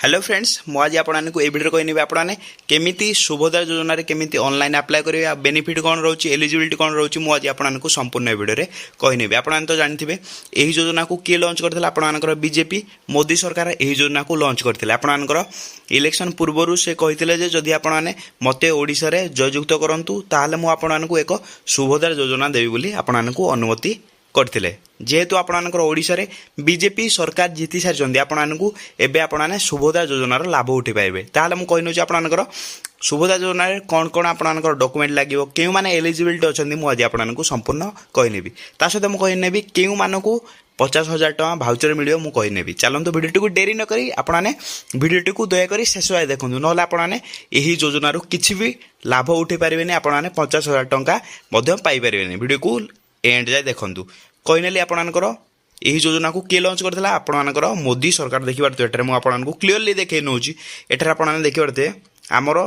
Hello friends मुझे आपको ये वीडियो कहनी आपने केमी सुभद्रा योजना केमी ऑनलाइन अप्लाई करेंगे बेनिफिट कौन रोचे एलिजिबिलिटी कौन रोचे मुझे आपको संपूर्ण वीडियो कहनी आपने तो जानते हैं यही योजना को किए लॉन्च करते आपंकर बीजेपी मोदी सरकार यही योजना को लॉन्च करते आपंकर इलेक्शन पूर्वर से कहते जदि आपने मत ओडिशा रे जययुक्त करूँ ताल मुझे एक सुभद्रा योजना देवी बोली आपको अनुमति करथिले जेहेतु आपणकर ओडिशा रे बीजेपी सरकार जीति सारी आपको एवं आपने सुभद्रा योजनार लाभ उठी पाइबे ताहले मु कहि आपणकर सुभद्रा योजना कौन कौन आपणकर डॉक्यूमेंट लागिवो केउ माने एलिजिबिलिटी अछंती मु आज आपको संपूर्ण कहनेबी ता सहित मु कहनेबी केउ मानकु 50,000 टका भाउचर मिलियो मु कहनेबी चलंतु वीडियो को डेरी न करी आपने वीडियो को दयाकरी शेष आए देखंतु नहले आपने एही योजनार किछि भी लाभ उठी पारिबेनी आपने 50,000 टका मध्य पाई पारिबेनी वीडियो को एंड जाए देखंतु कहनेली आपणकर यही योजना को किए लॉन्च करथिला आपणकर मोदी सरकार देखिबारते एठारे मु आपनको क्लियरली देखै नउची एठारे आपने देखिबारते हमर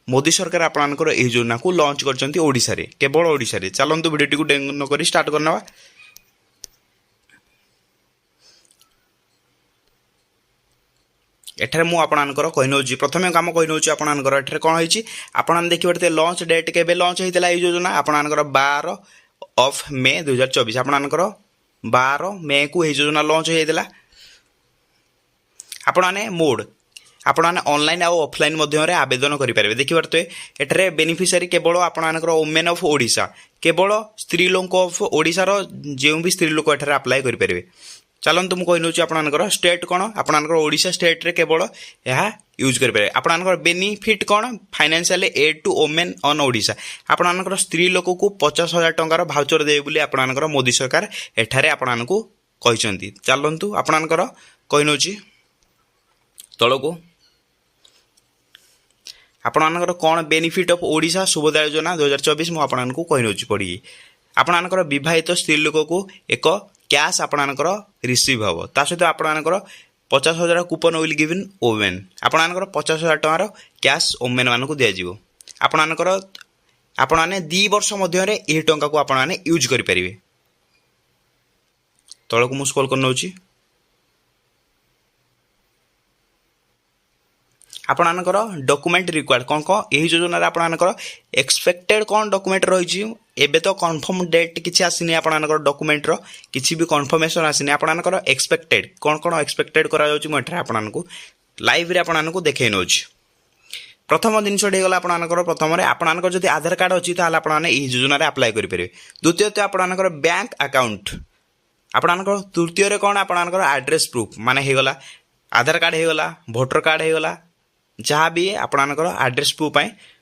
मोदी सरकार आपणकर यही योजना को लॉन्च करचंती ओडिसा रे केवल ओडिसा रे चलंतु वीडियो को डेंग न करी स्टार्ट करनवा एठारे मु आपणकर कहि नउची प्रथमे काम कहि नउची आपणकर एठारे कोन होईची आपन देखिबारते लॉन्च डेट केबे लॉन्च हेतिला यही योजना आपणकर 12 ऑफ मे 2024 आपणकर 12 मे को यही योजना लॉन्च होइदिला आपने मोड आपने ऑनलाइन आ ऑफलाइन मध्यम आवेदन करेंगे देखिए एठारे बेनिफिशियरी केवल आपणकर वुमेन ऑफ ओडिशा केवल स्त्री लोक ऑफ ओडिशार जो भी स्त्री लोक एठारे अप्लाई करेंगे चलतु मुझे कहि नउची आपणकर स्टेट कौन आपणकर ओडिशा स्टेट रे केवल यह यूज करेंगे आपणकर बेनिफिट कौन financial aid to women on Odisha आपणकर स्त्री लोक को 50,000 टंकार भाउचर देवे बोली आपणकर मोदी सरकार एठारे आपणको कहिसंती चलतु आपणकर कहि नउची तळको आपणकर कौन बेनिफिट ऑफ ओडिशा सुभद्रा योजना 2024 मु आपणको कहि नउची पड़ी आपणकर विवाहित स्त्री लोक को एक कैश आपणकर रिसीव हम ता सहित आपणकर 50,000 कूपन विल गिवन वुमेन आपणकर 50,000 टंकार कैश वुमेन मानक दिज्व आपणकर आपने 2 वर्ष मध्य यही टंका को आपने यूज करेंगे तलक मुझे स्क्रॉल कर नउची आपणकर डॉक्यूमेंट रिक्वायर्ड कौन कौन यही योजना आपणकर एक्सपेक्टेड कौन डॉक्यूमेंट रही एबे तो कन्फर्म डेट किसी आसनी आपणकर डॉक्यूमेंट किसी भी कन्फर्मेशन आसनी आपणकर एक्सपेक्टेड कौन कौन एक्सपेक्टेड करा जाउची मु एठारे आपणको लाइव रे आपणको देखै नउची प्रथम जिनस गला आपणकर प्रथम आपणकर जदि आधार कार्ड अच्छी ताल आपने यही योजना अप्लाई करेंगे द्वितीय आपणकर बैंक अकाउंट आपणकर तृतीय कौन आपणकर एड्रेस प्रूफ माने होगला आधार कार्ड होगला वोटर कार्ड होगला जहाँ भी आपणकर एड्रेस प्रूफ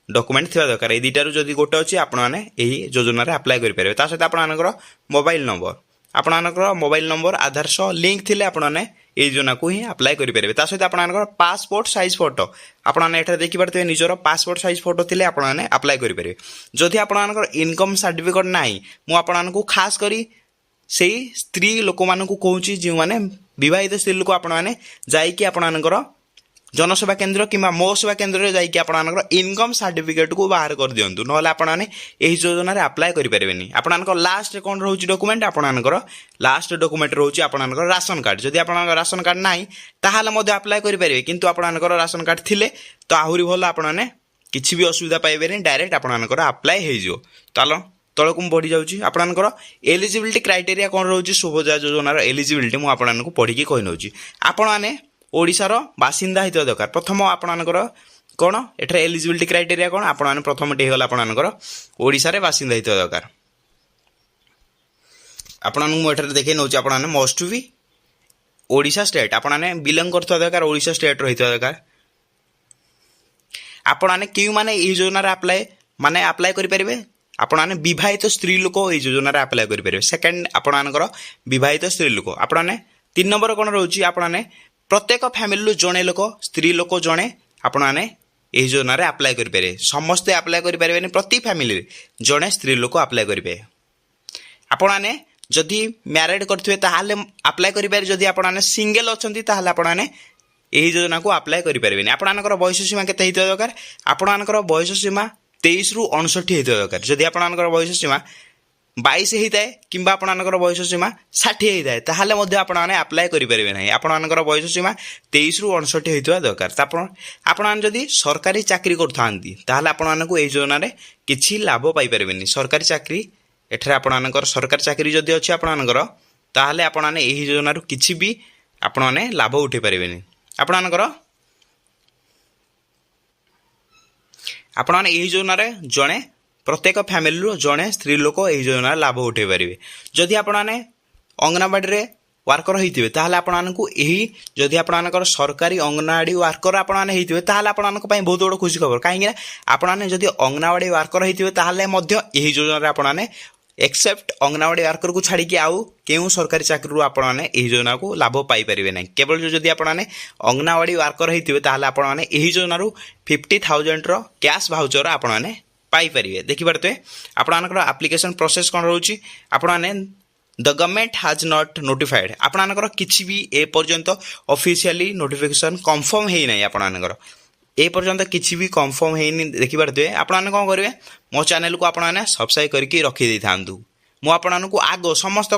डॉक्यूमेंट थी दरकार ये दुटारू जदि गोटे अच्छी आपने यही योजना अप्लाई करेंगे सहित आपणकर मोबाइल नंबर आपणकर मोबाइल नंबर आधार सह लिंक थिले आपने ये योजना को ही अप्लाई करेंगे सहित आपणकर पासपोर्ट साइज फोटो आपने एठारे देखिपारे निजर पासपोर्ट साइज फोटो थिले आपने अप्लाई करेंगे जदि आपणकर इनकम सर्टिफिकेट नाही मु आपको खास करी से स्त्री लोक मानक कहूँ जो मैंने विवाहित स्त्री लोक आपने जाइए आपणकर जनसेवा केन्द्र कि मो सेवा केन्द्र में जाइए आपणकर इनकम सर्टिफिकेट को बाहर कर दिंतु ना आपने यही योजना अप्लाई करेंगे आपणकर लास्ट कौन रोचे डॉक्यूमेंट आपणकर लास्ट डॉक्यूमेंट रोचे आपणकर राशन कार्ड जदि आपणकर राशन कार्ड ना ताहले अप्लाई करेंगे किंतु आपणकर राशन कार्ड थिले तो आहरी भल आपने किसी भी असुविधा पाइबेनी डायरेक्ट आपणकर अप्लाई हो ताल तलक मुझे बढ़ी जाऊँगी आपणकर एलिजिबिलिटी क्राइटेरिया कौन रोचे सुभद्रा योजनार एलिजिबिलिटी मुझे आपको पढ़ी कही नौची आपने ओडिशार बासिंदा होता दरकार प्रथम आपणकर कौन एठारे एलिजिबिलिटी क्राइटेरिया कौन आपने प्रथम होगा आपणकर ओडिशा रे बासिंदा होता दरकार आपन देखे नौची आपने मस्ट बी ओडिशा स्टेट आपने बिलंग करता दरकार ओडिशा स्टेट रही दरकार आपने क्यों माने योजना अप्लाई माने अप्लाई करेंगे आपने विवाहित स्त्री लोक ये योजना अप्लाई करेंगे सेकेंड आपणकर विवाहित स्त्री लोक आपने 3 नंबर कौन रोचे आपने प्रत्येक फैमिली जड़े लोक स्त्री लोक जड़े आपने यही योजना अप्लाई करेंगे समस्ते अप्लाई करेंगे प्रति फैमिली जड़े स्त्री लोक अप्लाई करेंगे आपने जदि मैरिड करेंगे ताहले अप्लाई करेंगे जदि आपने सिंगल अच्छा आपने यही योजना को अप्लाई करेंगे आपणकर बयस सीमा के दरकार आपणकर बयस सीमा 23 ରୁ 59 होता दरकार जदि आपणकर बयस सीमा 22 ହେଇଥାଏ କିମ୍ବା ଆପଣଙ୍କର ବୟସ ସୀମା 60 ହେଇଥାଏ ତାହେଲେ ମଧ୍ୟ ଆପଣମାନେ ଆପ୍ଲାଏ କରିପାରିବେ ନାହିଁ। ଆପଣଙ୍କର ବୟସ ସୀମା 23 ରୁ 59 ହେଇଥିବା ଦରକାର। ଆପଣମାନେ ଯଦି ସରକାରୀ ଚାକିରି କରୁଥାନ୍ତି ତାହେଲେ ଆପଣମାନଙ୍କୁ ଏହି ଯୋଜନାରେ କିଛି ଲାଭ ପାଇପାରିବେନି। ସରକାରୀ ଚାକିରି ଏଠାରେ ଆପଣଙ୍କର ସରକାରୀ ଚାକିରି ଯଦି ଅଛି ଆପଣଙ୍କର ତାହେଲେ ଆପଣମାନେ ଏହି ଯୋଜନାରୁ କିଛି ବି ଆପଣମାନେ ଲାଭ ଉଠାଇ ପାରିବେନି। ଆପଣମାନେ ଏହି ଯୋଜନାରେ ଜଣେ ପ୍ରତ୍ୟେକ ଫ୍ୟାମିଲିରୁ ଜଣେ ସ୍ତ୍ରୀ ଲୋକ ଏହି ଯୋଜନାର ଲାଭ ଉଠାଇ ପାରିବେ। ଯଦି ଆପଣମାନେ ଅଙ୍ଗନବାଡ଼ିରେ ୱାର୍କର ହେଇଥିବେ ତାହେଲେ ଆପଣମାନଙ୍କୁ ଏହି ଯଦି ଆପଣଙ୍କର ସରକାରୀ ଅଙ୍ଗନବାଡ଼ି ୱାର୍କର ଆପଣମାନେ ହେଇଥିବେ ତାହେଲେ ଆପଣଙ୍କ ପାଇଁ ବହୁତ ବଡ଼ ଖୁସି ଖବର। କାହିଁକିନା ଆପଣମାନେ ଯଦି ଅଙ୍ଗନବାଡ଼ି ୱାର୍କର ହେଇଥିବେ ତାହେଲେ ମଧ୍ୟ ଏହି ଯୋଜନାରେ ଆପଣମାନେ ଏକ୍ସେପ୍ଟ ଅଙ୍ଗନବାଡ଼ି ୱାର୍କରକୁ ଛାଡ଼ିକି ଆଉ କେଉଁ ସରକାରୀ ଚାକିରିରୁ ଆପଣମାନେ ଏହି ଯୋଜନାକୁ ଲାଭ ପାଇପାରିବେ ନାହିଁ। କେବଳ ଯଦି ଆପଣମାନେ ଅଙ୍ଗନବାଡ଼ି ୱାର୍କର ହେଇଥିବେ ତାହେଲେ ଆପଣମାନେ ଏହି ଯୋଜନାରୁ 50,000ର କ୍ୟାସ୍ ଭାଉଚର ଆପଣମାନେ ପାଇପାରିବେ। ଦେଖିପାରୁଥିବେ ଆପଣଙ୍କର ଆପ୍ଲିକେସନ୍ ପ୍ରୋସେସ୍ କ'ଣ ରହୁଛି। ଆପଣମାନେ ଦ ଗଭର୍ଣ୍ଣମେଣ୍ଟ ହାଜ୍ ନଟ୍ ନୋଟିଫାଏଡ୍ ଆପଣଙ୍କର କିଛି ବି ଏ ପର୍ଯ୍ୟନ୍ତ ଅଫିସିଆଲି ନୋଟିଫିକେସନ୍ କନଫର୍ମ ହେଇନାହିଁ। ଆପଣଙ୍କର ଏ ପର୍ଯ୍ୟନ୍ତ କିଛି ବି କନଫର୍ମ ହେଇନି। ଦେଖିପାରୁଥିବେ ଆପଣମାନେ କ'ଣ କରିବେ ମୋ ଚ୍ୟାନେଲକୁ ଆପଣମାନେ ସବସ୍କ୍ରାଇବ୍ କରିକି ରଖିଦେଇଥାନ୍ତୁ। ମୁଁ ଆପଣମାନଙ୍କୁ ଆଗ ସମସ୍ତ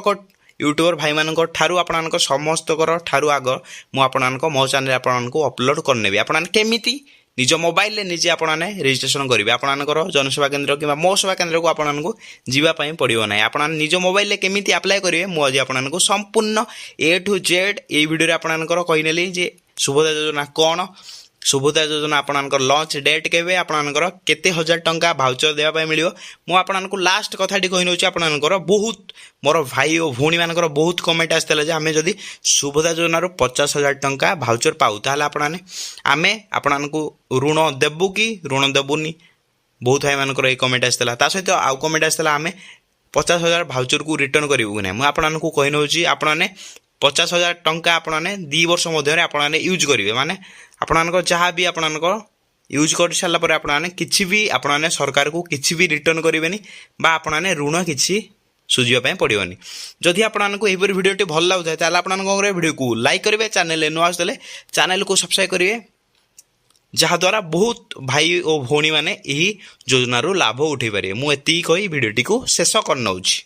ୟୁଟ୍ୟୁବର ଭାଇମାନଙ୍କ ଠାରୁ ଆପଣଙ୍କ ସମସ୍ତଙ୍କର ଠାରୁ ଆଗ ମୁଁ ଆପଣଙ୍କ ମୋ ଚ୍ୟାନେଲ ଆପଣଙ୍କୁ ଅପଲୋଡ଼ କରିନେବି। ଆପଣମାନେ କେମିତି ନିଜ ମୋବାଇଲରେ ନିଜେ ଆପଣମାନେ ରେଜିଷ୍ଟ୍ରେସନ କରିବେ। ଆପଣଙ୍କର ଜନସେବା କେନ୍ଦ୍ର କିମ୍ବା ମୋ ସେବା କେନ୍ଦ୍ରକୁ ଆପଣଙ୍କୁ ଯିବା ପାଇଁ ପଡ଼ିବ ନାହିଁ। ଆପଣମାନେ ନିଜ ମୋବାଇଲରେ କେମିତି ଆପ୍ଲାଏ କରିବେ ମୁଁ ଆଜି ଆପଣଙ୍କୁ ସମ୍ପୂର୍ଣ୍ଣ A to Z ଏହି ଭିଡ଼ିଓରେ ଆପଣଙ୍କର କହିନେଲି ଯେ ସୁଭଦ୍ରା ଯୋଜନା କ'ଣ, ସୁଭଦ୍ରା ଯୋଜନା ଆପଣଙ୍କର ଲଞ୍ଚ ଡେଟ୍ କେବେ, ଆପଣଙ୍କର କେତେ ହଜାର ଟଙ୍କା ଭାଉଚର ଦେବା ପାଇଁ ମିଳିବ। ମୁଁ ଆପଣଙ୍କୁ ଲାଷ୍ଟ କଥାଟି କହିନେଉଛି। ଆପଣଙ୍କର ବହୁତ ମୋର ଭାଇ ଓ ଭଉଣୀମାନଙ୍କର ବହୁତ କମେଣ୍ଟ ଆସିଥିଲା ଯେ ଆମେ ଯଦି ସୁଭଦ୍ରା ଯୋଜନାରୁ 50,000 ଟଙ୍କା ଭାଉଚର ପାଉ ତାହେଲେ ଆମେ ଆପଣଙ୍କୁ ଋଣ ଦେବୁ କି ଋଣ ଦେବୁନି। ବହୁତ ଭାଇମାନଙ୍କର ଏଇ କମେଣ୍ଟ ଆସିଥିଲା। ତା ସହିତ ଆଉ କମେଣ୍ଟ ଆସିଥିଲା ଆମେ 50,000 ଭାଉଚରକୁ ରିଟର୍ଣ୍ଣ କରିବୁ କି ନାହିଁ। ମୁଁ ଆପଣଙ୍କୁ କହିନେଉଛି ଆପଣମାନେ 50,000 ଟଙ୍କା ଆପଣମାନେ 2 ବର୍ଷ ମଧ୍ୟରେ ଆପଣମାନେ ୟୁଜ୍ କରିବେ। ମାନେ ଆପଣଙ୍କର ଯାହା ବି ଆପଣଙ୍କର ୟୁଜ୍ କରିସାରିଲା ପରେ ଆପଣମାନେ କିଛି ବି ଆପଣମାନେ ସରକାରକୁ କିଛି ବି ରିଟର୍ଣ୍ଣ କରିବେନି ବା ଆପଣମାନେ ଋଣ କିଛି ସୁଝିବା ପାଇଁ ପଡ଼ିବନି। ଯଦି ଆପଣଙ୍କୁ ଏହିପରି ଭିଡ଼ିଓଟି ଭଲ ଲାଗୁଥାଏ ତାହେଲେ ଆପଣମାନେ କ'ଣ କରିବେ ଭିଡ଼ିଓକୁ ଲାଇକ୍ କରିବେ, ଚ୍ୟାନେଲରେ ନୂଆ ଆସିଥିଲେ ଚ୍ୟାନେଲକୁ ସବସ୍କ୍ରାଇବ୍ କରିବେ, ଯାହାଦ୍ୱାରା ବହୁତ ଭାଇ ଓ ଭଉଣୀମାନେ ଏହି ଯୋଜନାରୁ ଲାଭ ଉଠାଇ ପାରିବେ। ମୁଁ ଏତିକି କହି ଭିଡ଼ିଓଟିକୁ ଶେଷ କରିନେଉଛି।